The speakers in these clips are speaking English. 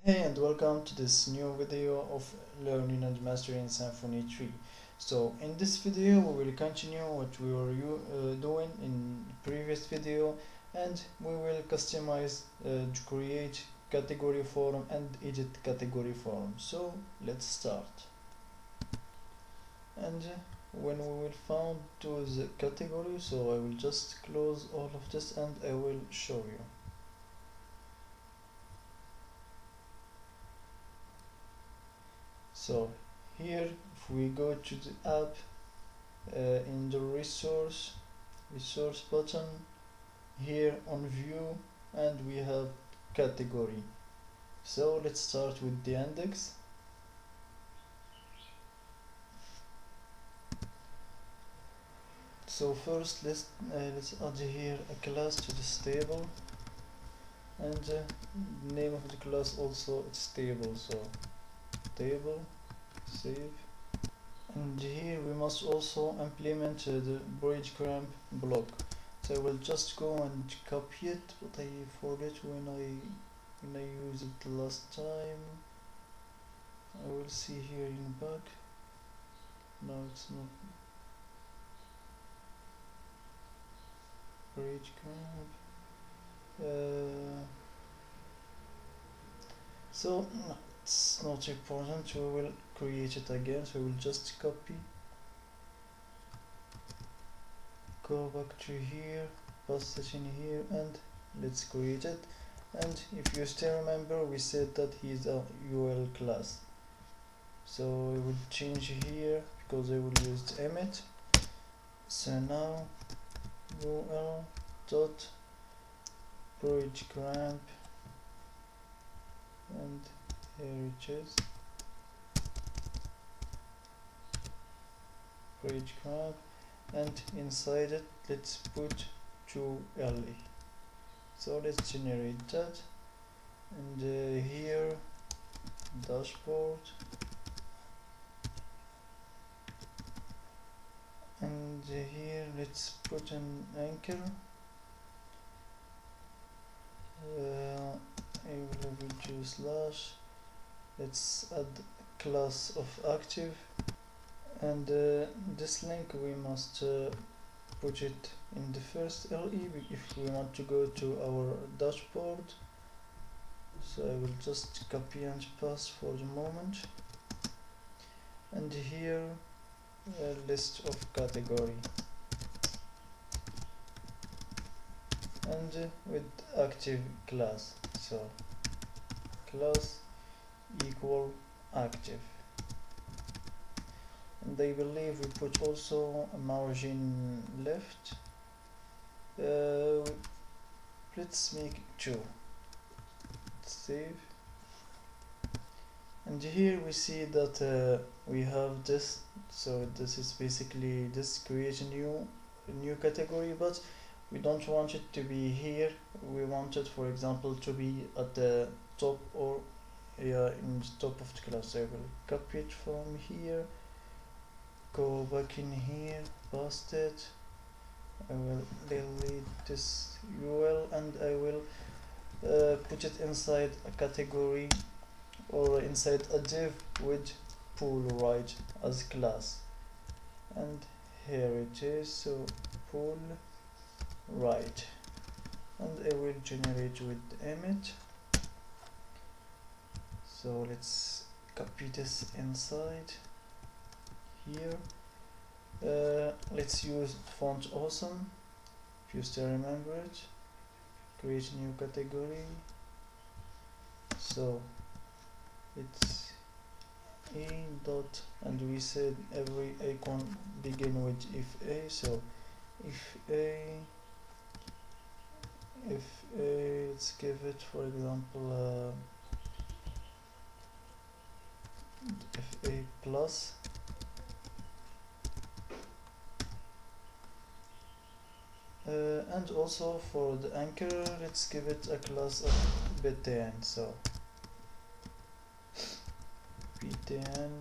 Hey and welcome to this new video of learning and mastering Symfony 3. So in this video we will continue what we were doing in previous video, and we will customize to create category form and edit category form. So let's start. And when we will found to the category, so I will just close all of this and I will show you. So here if we go to the app, in the resource button, here on view, and we have category. So let's start with the index. So first let's add here a class to this table, and the name of the class also it's table, so table, save. And here we must also implement the breadcrumb block. So I will just go and copy it, but I forget when I used it last time. I will see here in back. No, it's not breadcrumb. So it's not important. We will create it again. So we will just copy. Go back to here, paste it in here, and let's create it. And if you still remember, we said that he is a UL class, so we will change here because I will use the emit. So now UL dot breadcrumb, and here it is, breadcrumb, and inside it let's put 2LE. So let's generate that, and here dashboard, and here let's put an anchor. I will do slash, let's add class of active, and this link we must put it in the first LE if we want to go to our dashboard. So I will just copy and paste for the moment, and here a list of category, and with active class, so class equal active. And I believe we put also a margin left. Let's make it 2. Save. And here we see that we have this. So this is basically this create a new category, but we don't want it to be here. We want it, for example, to be at the top, or in the top of the class. I will copy it from here, go back in here, paste it. I will delete this UL, and I will put it inside a category or inside a div with pool right as class, and here it is, so pool right, and I will generate with emit. So let's copy this inside here. Let's use font awesome, if you still remember it. Create a new category, so it's a dot, and we said every icon begin with if a, so if a, let's give it, for example, if a plus, and also for the anchor let's give it a class of btn, so btn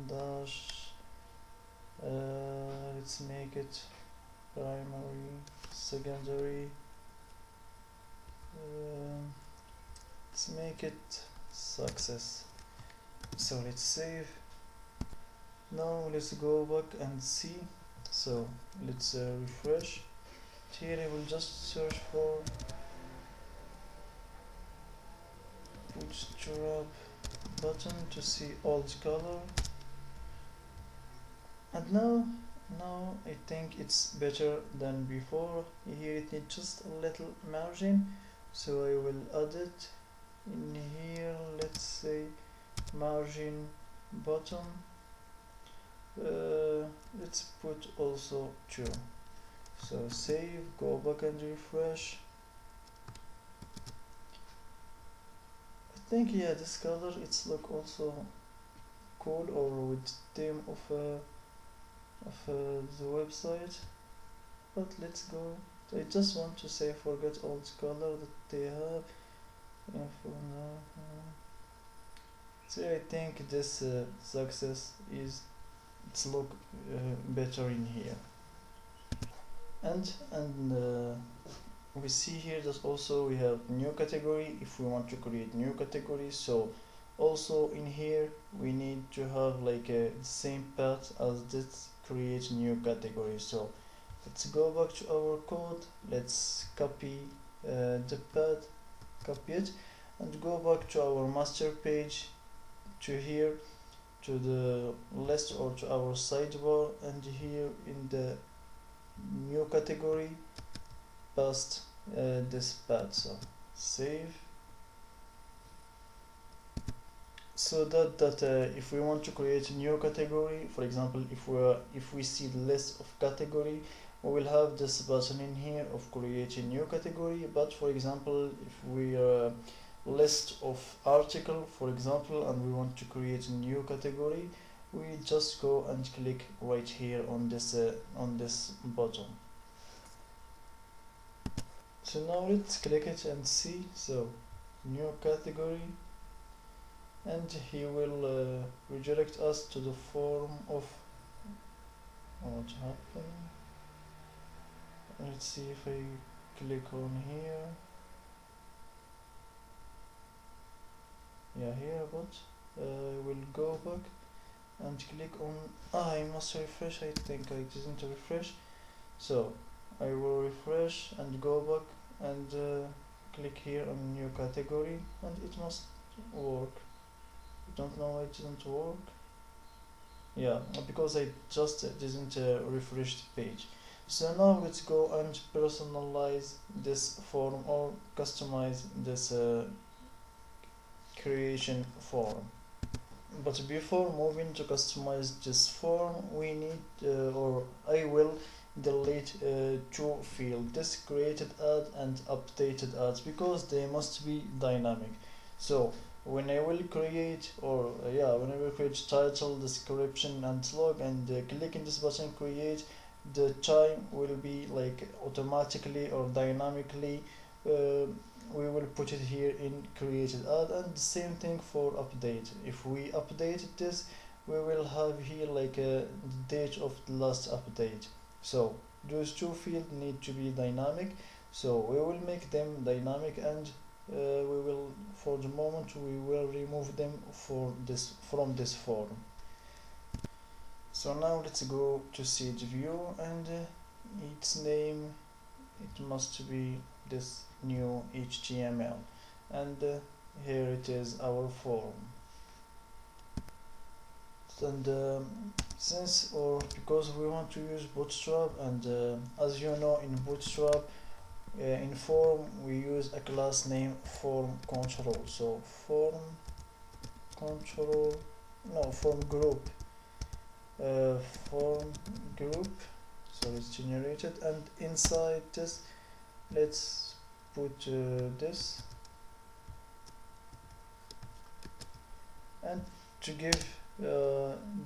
dash, let's make it primary, secondary, let's make it success. So let's save. Now let's go back and see. So let's refresh. Here I will just search for bootstrap button to see old color, and now I think it's better than before. Here it needs just a little margin, so I will add it in here. Let's say margin bottom, let's put also 2. So save, go back and refresh. I think, yeah, this color it's look also cool, or with theme of the website. But let's go. I just want to say forget old color that they have. So I think this success is it's look better in here. And we see here that also we have new category if we want to create new categories. So also in here we need to have like a same path as this create new category. So let's go back to our code, let's copy the path, copy it, and go back to our master page, to here, to the list or to our sidebar, and here in the new category paste this path. So save. So that if we want to create a new category, for example, if we see the list of category, we will have this button in here of create a new category. But for example, if we list of article, for example, and we want to create a new category, we just go and click right here on this button. So now let's click it and see. So new category, and he will redirect us to the form of what happened. Let's see if I click on here. Yeah, here, but we'll go back and click on I must refresh. I think I didn't refresh, so I will refresh and go back and click here on new category, and it must work. I don't know why it didn't work. Yeah, because I just didn't refresh the page. So now let's go and personalize this form or customize this creation form. But before moving to customize this form, we need or I will delete 2 fields, this created ad and updated ads, because they must be dynamic. So when I will create when I will create title, description and log, and click in this button create, the time will be like automatically or dynamically we will put it here in created ad. And the same thing for update. If we update this, we will have here like a date of the last update. So those 2 fields need to be dynamic, so we will make them dynamic, and we will, for the moment, we will remove them from this form. So now let's go to see the view, and its name, it must be this new HTML, and here it is, our form. And because we want to use Bootstrap, and as you know, in Bootstrap in form we use a class name form control. So form group, so it's generated, and inside this let's put this, and to give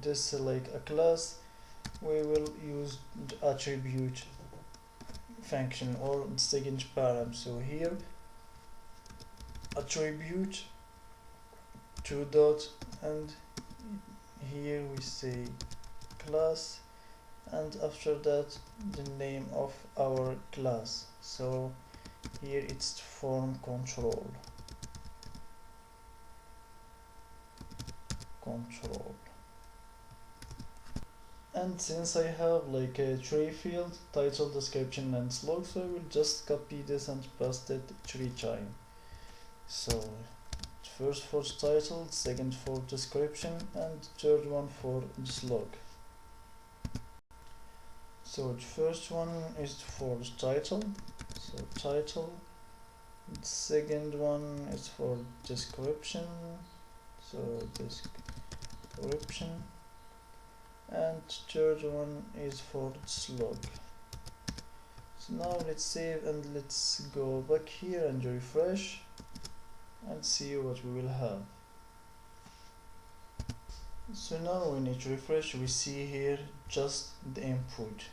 this like a class, we will use the attribute function or the second param. So here attribute 2 dot, and here we say class, and after that the name of our class. So here it's form control. control. And since I have like a three field, title, description and slug, so I will just copy this and paste it 3 times. So first for title, second for description, and third one for the slug. So the first one is for the title, so title. The second one is for description, so description, and third one is for slug. So now let's save and let's go back here and refresh and see what we will have. So now when it refresh, we see here just the input.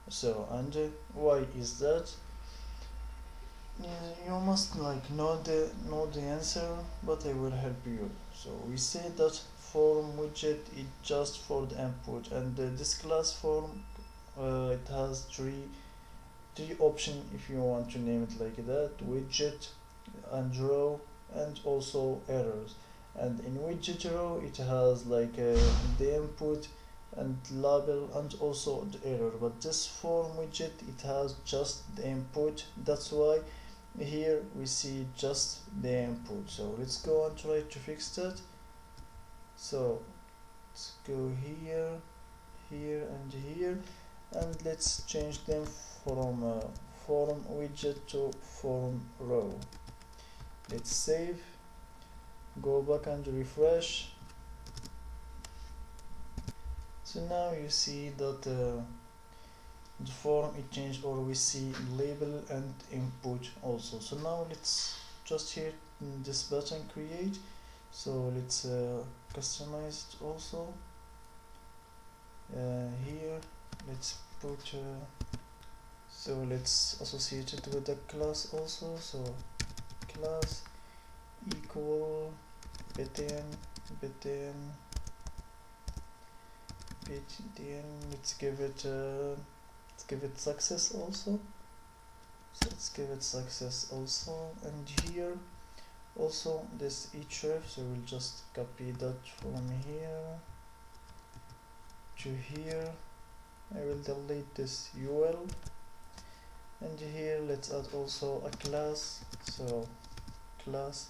So and why is that? You must like know the answer, but I will help you. So we say that form widget is just for the input, and this class form it has three options if you want to name it like that: widget and row, and also errors. And in widget row it has like the input and label and also the error, but this form widget it has just the input. That's why here we see just the input. So let's go and try to fix that. So let's go here, here and here, and let's change them from form widget to form row. Let's save, go back and refresh. So now you see that the form it changed, or we see label and input also. So now let's just hit this button create. So let's customize it also. Here let's put so let's associate it with the class also. So class equal btn. Let's give it success also. So let's give it success also, and here also this href, so we'll just copy that from here to here. I will delete this ul, and here let's add also a class. So class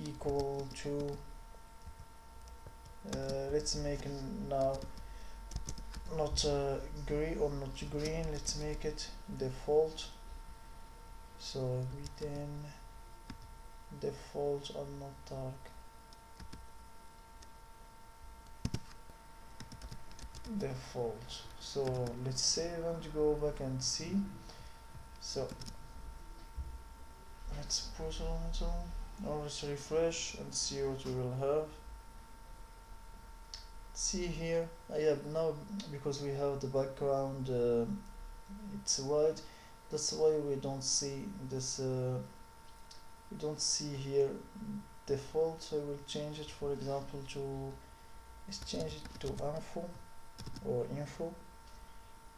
equal to let's make now not gray or not green, let's make it default. So within default and not dark, default. So let's save and go back and see. So let's put on it all, or let's refresh and see what we will have. See here, I have now, because we have the background it's white, that's why we don't see this we don't see here default. So I will change it, for example, to let's change it to info.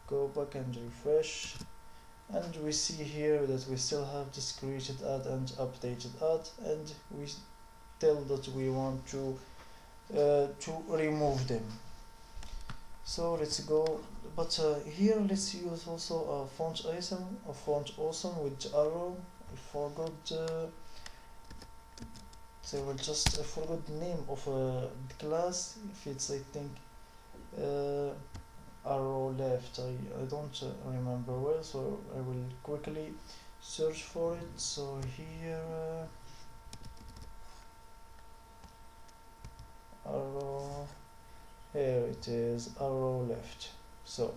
Go back and refresh, and we see here that we still have this created ad and updated ad, and we tell that we want to remove them. So let's go, but here let's use also a font awesome with arrow. I forgot so we'll just I forgot the name of the class. If it's, I think, arrow left, I don't remember well, so I will quickly search for it. So here arrow, here it is, arrow left. So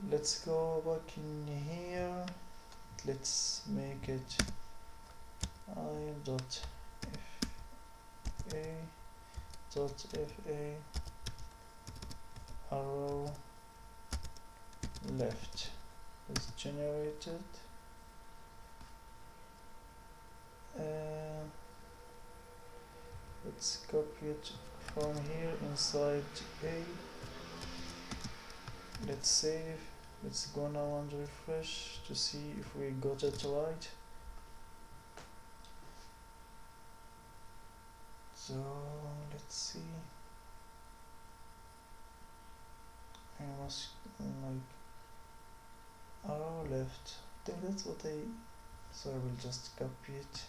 let's go back in here, let's make it i.fa arrow left is generated. Let's copy it from here inside A. Let's save. Let's go now and refresh to see if we got it right. So must like arrow left. I think that's what I, so I will just copy it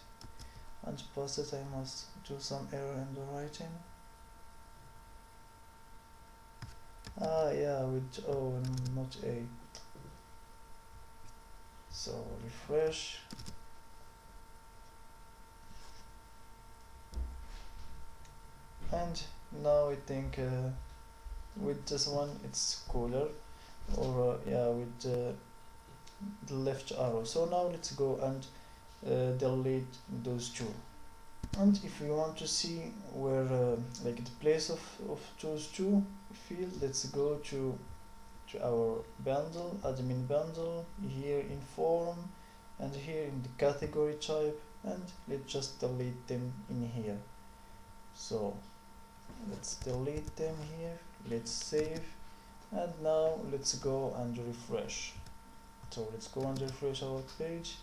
and paste it. I must do some error in the writing. Ah yeah, with O and not A. So refresh. And now I think with this one it's cooler, or yeah, with the left arrow. So now let's go and delete those two. And if we want to see where like the place of those two fields, let's go to our bundle, admin bundle, here in form, and here in the category type, and let's just delete them in here. So let's delete them here, let's save, and now let's go and refresh. So let's go and refresh our page,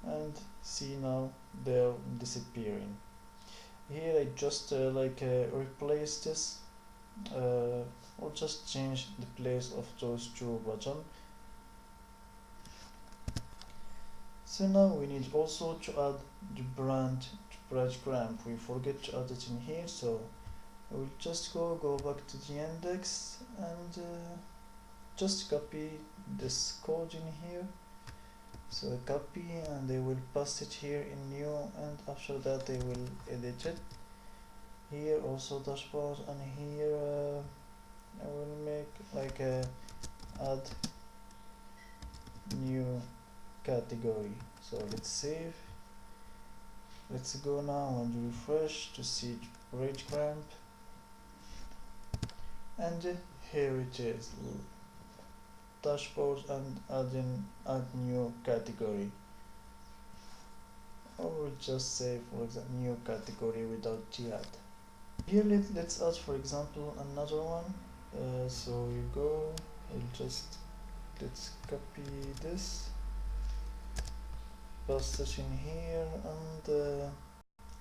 and see now they're disappearing. Here I just replace this or just change the place of those two buttons. So now we need also to add the breadcrumb. We forget to add it in here, so I will just go back to the index and just copy this code in here. So I copy and I will paste it here in new, and after that I will edit it. Here also dashboard, and here I will make like a add new category. So let's save. Let's go now and refresh to see breadcrumb, and here it is, dashboard, and add new category, or we'll just say for example new category without the add. Here let's add for example another one. So you go, let's copy this, paste it in here, and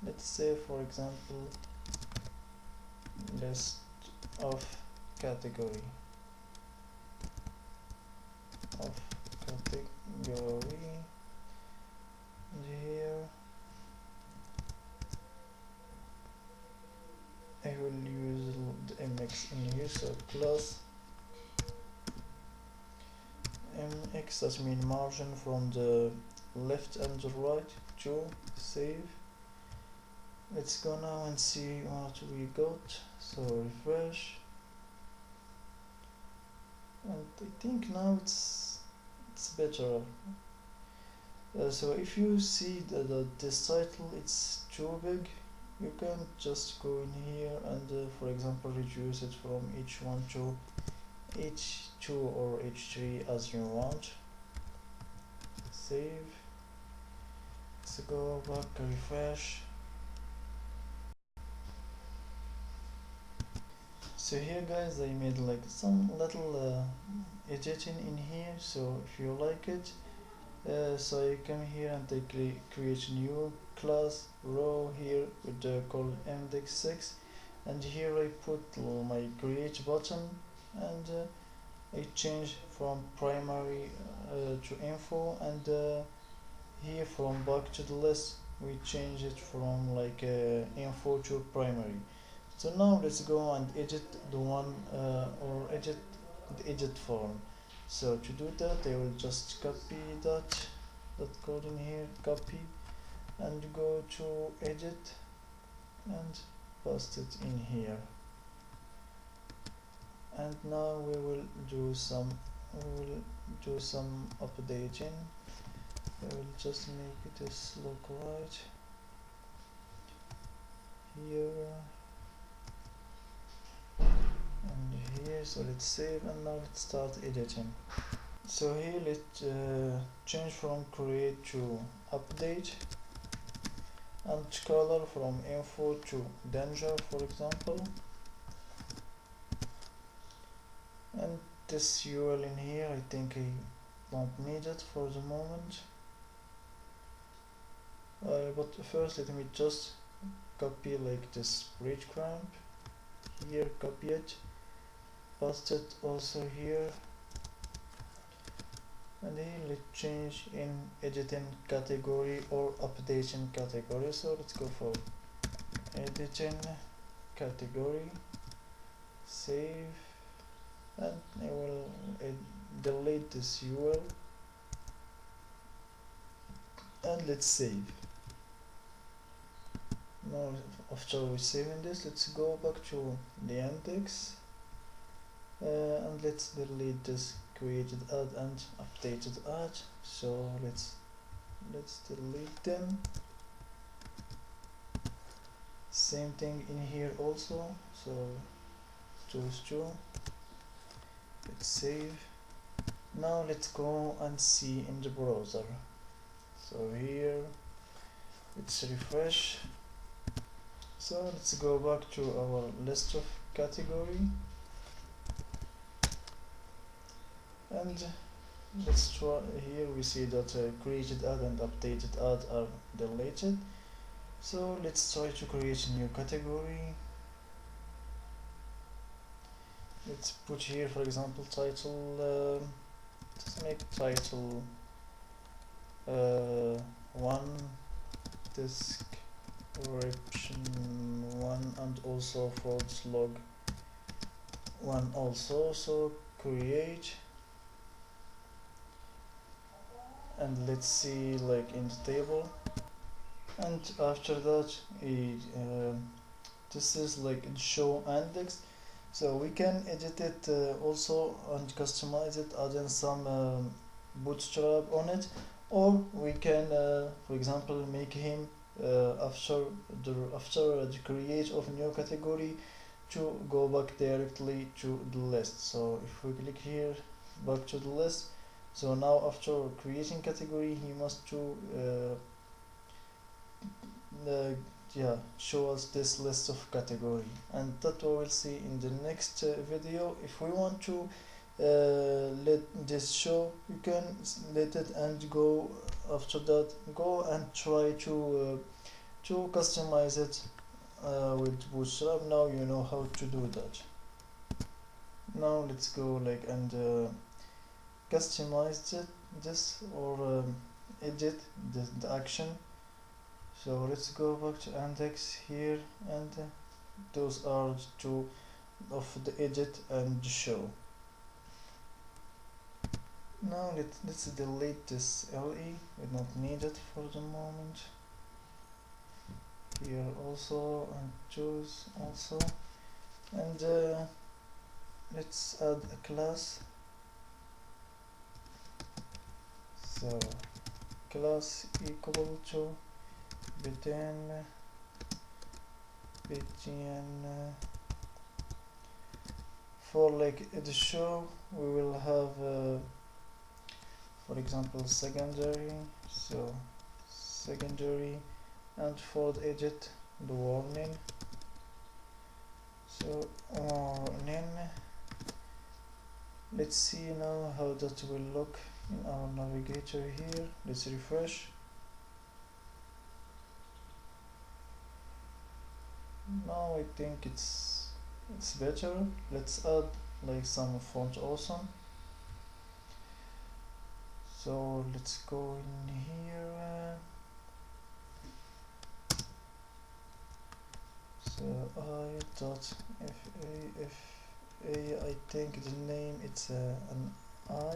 let's say for example list of category and here I will use the mx in here, so plus mx, that means margin from the left and the right, to save. Let's go now and see what we got. So refresh, and I think now it's better. So if you see that this title it's too big, you can just go in here and for example reduce it from h1 to h2 or h3 as you want. Save. Let's go back, refresh. So here guys, I made like some little editing in here, so if you like it, so you come here and I create new class row here with the call index 6, and here I put my create button, and I change from primary to info, and here from back to the list we change it from like info to primary. So now let's go and edit the one or edit the edit form. So to do that I will just copy that code in here, copy, and go to edit and paste it in here. And now we will do some updating. I will just make this look right here and here. So let's save, and now let's start editing. So here let's change from create to update, and color from info to danger for example, and this URL in here I think I don't need it for the moment, but first let me just copy like this breadcrumb here, copy it, paste it also here, and here let's change in editing category or updating category. So let's go for editing category, save, and I will delete this URL, and let's save. Now after we saving this, let's go back to the index, and let's delete this created ad and updated ad. So let's delete them. Same thing in here also, so choose 2, let's save. Now let's go and see in the browser. So here let's refresh. So let's go back to our list of category, and let's try. Here we see that created ad and updated ad are deleted. So let's try to create a new category. Let's put here, for example, title. Let's make title 1, description 1, and also log 1 also. So create, and let's see like in the table, and after that this is like show index, so we can edit it also and customize it, adding some bootstrap on it, or we can for example make him after the create of new category to go back directly to the list. So if we click here back to the list, so now after creating category he must to show us this list of category, and that we will see in the next video. If we want to let this show, you can let it and go after that, go and try to customize it with bootstrap. Now you know how to do that. Now let's go like and customize this or edit the action. So let's go back to index here, and those are the two of the edit and the show. Now let's delete this LE, we don't need it for the moment. Here also, and choose also, and let's add a class. So class equal to begin for like the show we will have for example secondary, so secondary, and for the edit the warning, so warning. Let's see now how that will look in our navigator here. Let's refresh. Now I think it's better. Let's add like some font awesome. So let's go in here. So I think the name it's an I.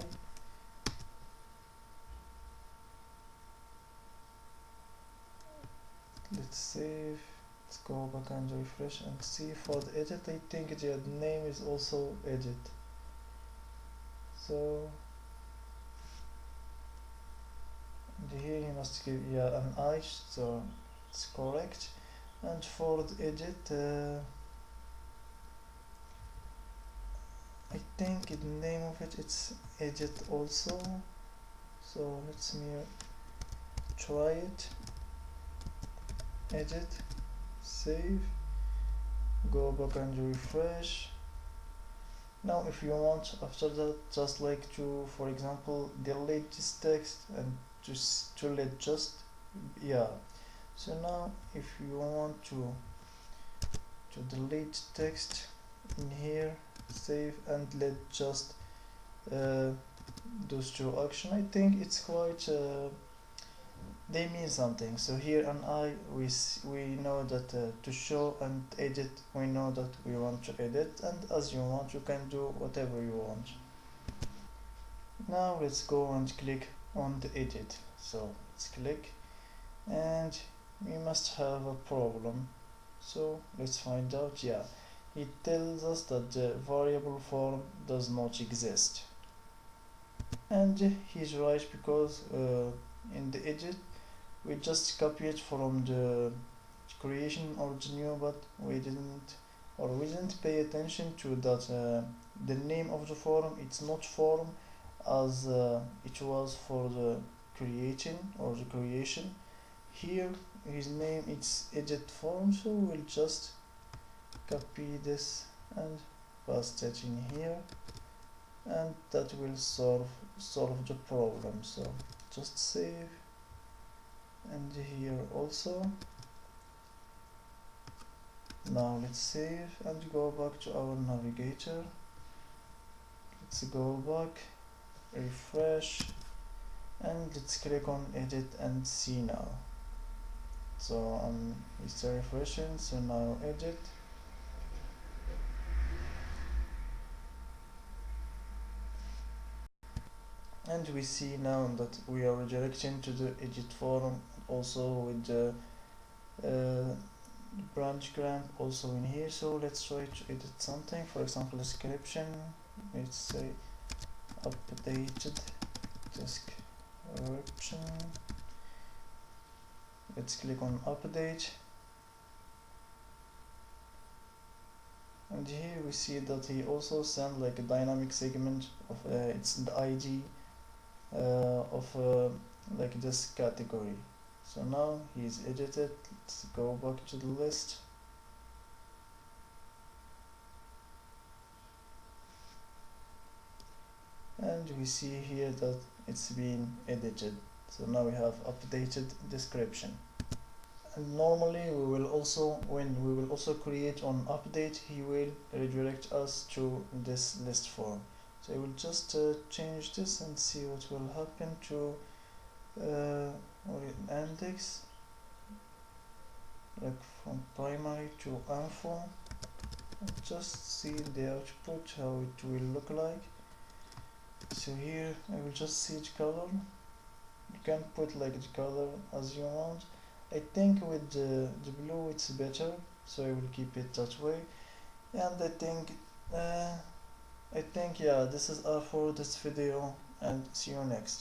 Let's save. Let's go back and refresh and see for the edit. I think the name is also edit. So here you must give an I, so it's correct. And for the edit, I think the name of it's edit also. So let's try it. Edit, save, go back and refresh. Now if you want after that just like to, for example, delete this text and to let just so now if you want to delete text in here, save, and let's just uh, those two action. I think it's quite they mean something. So here and I we know that to show and edit, we know that we want to edit, and as you want you can do whatever you want. Now let's go and click on the edit. So let's click, and we must have a problem. So let's find out. Yeah, it tells us that the variable form does not exist, and he's right, because in the edit we just copy it from the creation or the new, but we didn't pay attention to that the name of the form, it's not form as it was for the creating or the creation. Here his name is edit form, so we'll just copy this and paste it in here, and that will solve the problem. So just save, and here also. Now let's save and go back to our navigator. Let's go back, refresh, and let's click on edit and see now. So it's still refreshing, so now edit. And we see now that we are redirecting to the edit form, also with the branch clamp also in here. So let's try to edit something, for example description. Let's say updated description. Let's click on update, and here we see that he also sent like a dynamic segment of it's the ID of like this category. So now he's edited. Let's go back to the list, and we see here that it's been edited. So now we have updated description. And normally we will also, when we will also create on update, he will redirect us to this list form. So I will just change this and see what will happen to index, like from primary to info, and just see the output, how it will look like. So here I will just see the color. You can put like the color as you want. I think with the blue it's better, so I will keep it that way. And I think yeah, this is all for this video, and see you next.